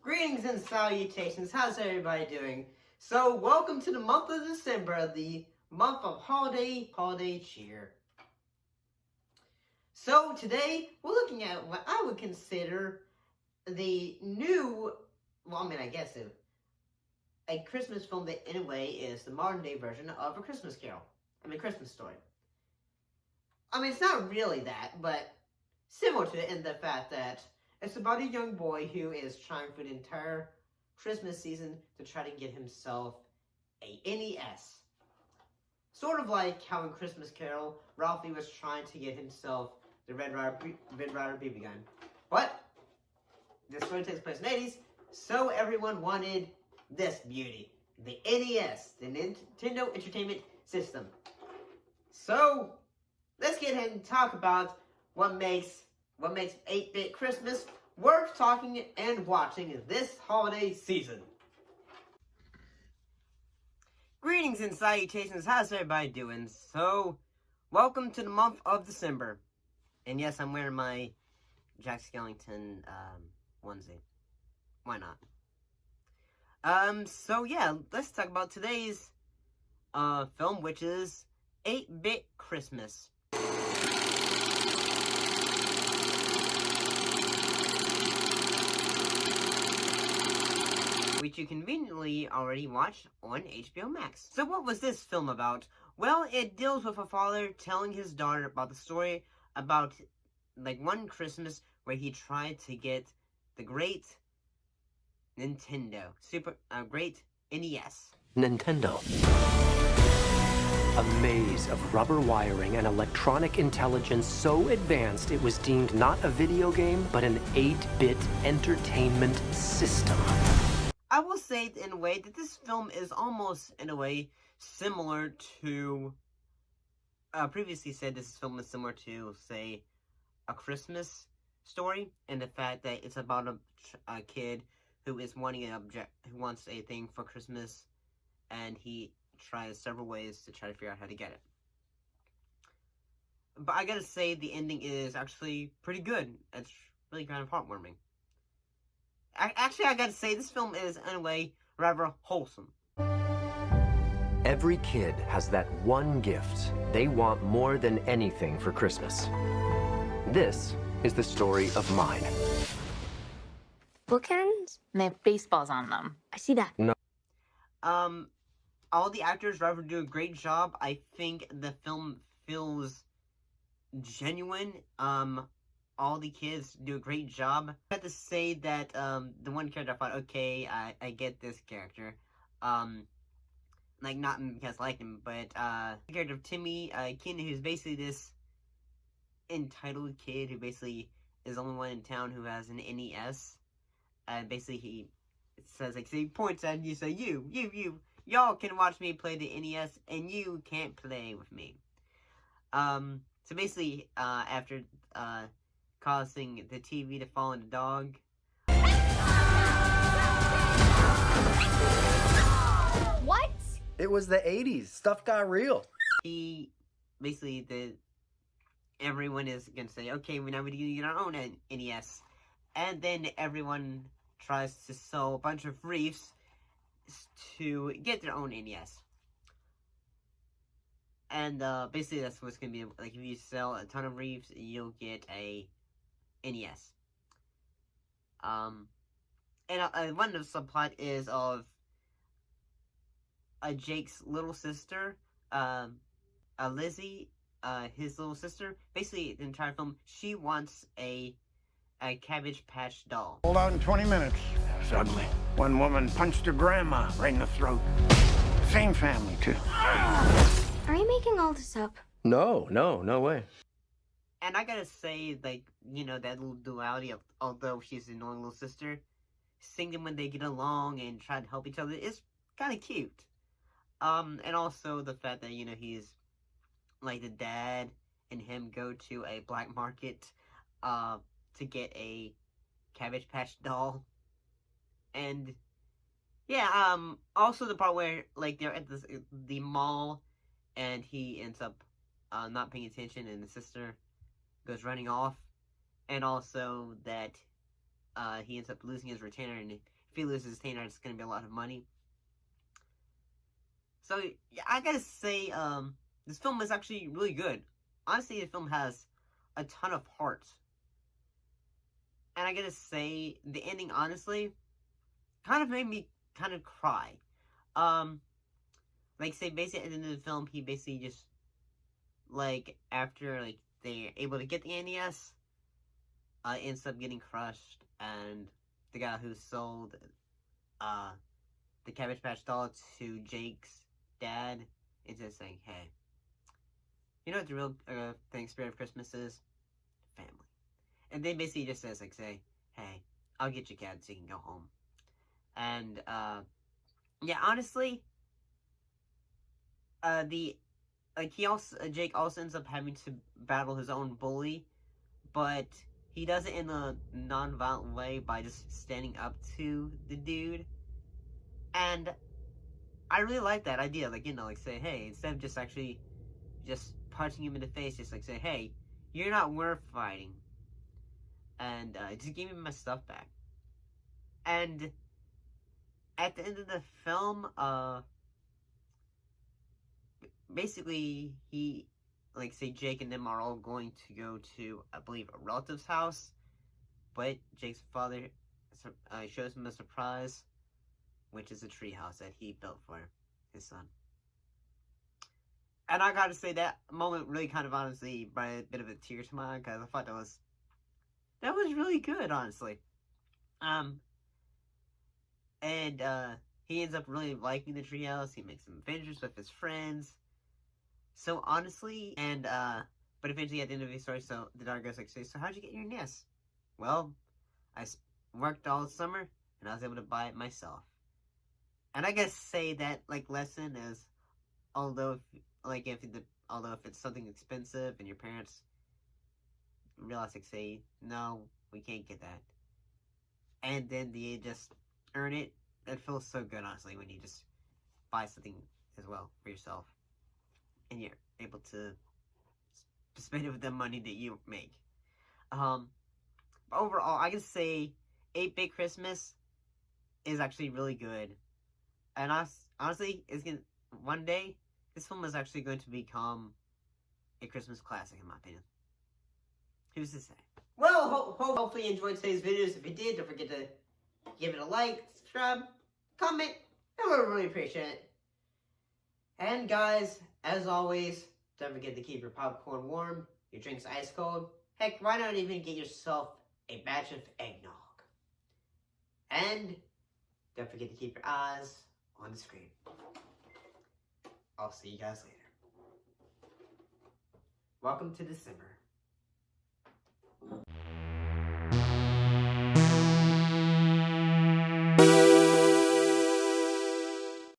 Greetings and salutations, how's everybody doing? So, welcome to the month of December, the month of holiday cheer. So, today, we're looking at what I would consider the new, I guess a Christmas film that, in a way, is the modern day version of A Christmas Carol. Christmas Story. It's not really that, but similar to it in the fact that it's about a young boy who is trying for the entire Christmas season to try to get himself a NES. Sort of like how in Christmas Carol, Ralphie was trying to get himself the Red Ryder BB gun. But this story takes place in the 80s, so everyone wanted this beauty. The NES, the Nintendo Entertainment System. So, let's get ahead and talk about what makes 8-Bit Christmas worth talking and watching this holiday season. Greetings and salutations, how's everybody doing? So, welcome to the month of December. And yes, I'm wearing my Jack Skellington onesie. Why not? So yeah, let's talk about today's film, which is 8-Bit Christmas. Which you conveniently already watched on HBO Max. So what was this film about? Well, it deals with a father telling his daughter about the story about, one Christmas where he tried to get the great Nintendo, great NES. Nintendo. A maze of rubber wiring and electronic intelligence so advanced it was deemed not a video game, but an 8-bit entertainment system. I will say, in a way, that this film is almost, in a way, similar to... previously said this film is similar to, say, A Christmas Story, and the fact that it's about a kid who is wanting who wants a thing for Christmas, and he tries several ways to try to figure out how to get it. But I gotta say, the ending is actually pretty good. It's really kind of heartwarming. Actually, I gotta say, this film is, in a way, rather wholesome. Every kid has that one gift they want more than anything for Christmas. This is the story of mine. Bookends? They have baseballs on them. I see that. No. All the actors rather do a great job. I think the film feels genuine. All the kids do a great job. I have to say that, the one character I thought, okay, I get this character. Not because I like him, but, the character of Timmy, Keenan, who's basically this entitled kid who basically is the only one in town who has an NES. Basically he says, so he points at you, say, y'all can watch me play the NES, and you can't play with me. So basically, after, causing the TV to fall on the dog. What? It was the 80s. Stuff got real. Everyone is gonna say, okay, we're now gonna get our own NES. And then everyone tries to sell a bunch of reefs to get their own NES. And, basically that's what's gonna be, if you sell a ton of reefs, you'll get a NES. And one of the subplot is of Jake's little sister, Lizzie, his little sister. Basically, the entire film, she wants a Cabbage Patch doll. Hold out in 20 minutes. It's ugly. One woman punched her grandma right in the throat. Same family, too. Are you making all this up? No way. And I gotta say, that little duality of, although she's an annoying little sister, seeing them when they get along and try to help each other is kind of cute. And also the fact that, he's, the dad and him go to a black market, to get a Cabbage Patch doll. And, yeah, also the part where, they're at the mall, and he ends up, not paying attention and the sister goes running off, and also that he ends up losing his retainer, and if he loses his retainer, it's going to be a lot of money. So, yeah, I gotta say, this film is actually really good. Honestly, the film has a ton of heart. And I gotta say, the ending, honestly, kind of made me kind of cry. Like, say, basically, at the end of the film, he basically just, like, after, like, they're able to get the NES, ends up getting crushed, and the guy who sold, the Cabbage Patch doll to Jake's dad is just saying, hey, you know what the real spirit of Christmas is? Family. And then basically just says, like, say, hey, I'll get you, Cad, so you can go home. And, yeah, honestly, Jake also ends up having to battle his own bully, but he does it in a non-violent way by just standing up to the dude. And I really like that idea, like, you know, like, say, hey, instead of just actually just punching him in the face, just like, say, hey, you're not worth fighting. And, just give me my stuff back. And at the end of the film, basically, he, like, say, Jake and them are all going to go to, I believe, a relative's house, but Jake's father shows him a surprise, which is a treehouse that he built for his son. And I gotta say, that moment really kind of honestly brought a bit of a tear to my eye, because I thought that was really good, honestly. And he ends up really liking the treehouse. He makes some adventures with his friends. So honestly, and but eventually at the end of the story, so the daughter goes like, so how'd you get your NES? Well, I worked all summer, and I was able to buy it myself. And I gotta say that, like, lesson is, although if it's something expensive and your parents realize, like, say, no, we can't get that, and then you just earn it, it feels so good, honestly, when you just buy something as well for yourself, and you're able to spend it with the money that you make. But overall, I can say 8-Bit Christmas is actually really good. And honestly, one day, this film is actually going to become a Christmas classic, in my opinion. Who's to say? Well, hopefully you enjoyed today's videos. If you did, don't forget to give it a like, subscribe, comment. I would really appreciate it. And guys, as always, don't forget to keep your popcorn warm, your drinks ice cold. Heck, why not even get yourself a batch of eggnog? And don't forget to keep your eyes on the screen. I'll see you guys later. Welcome to December.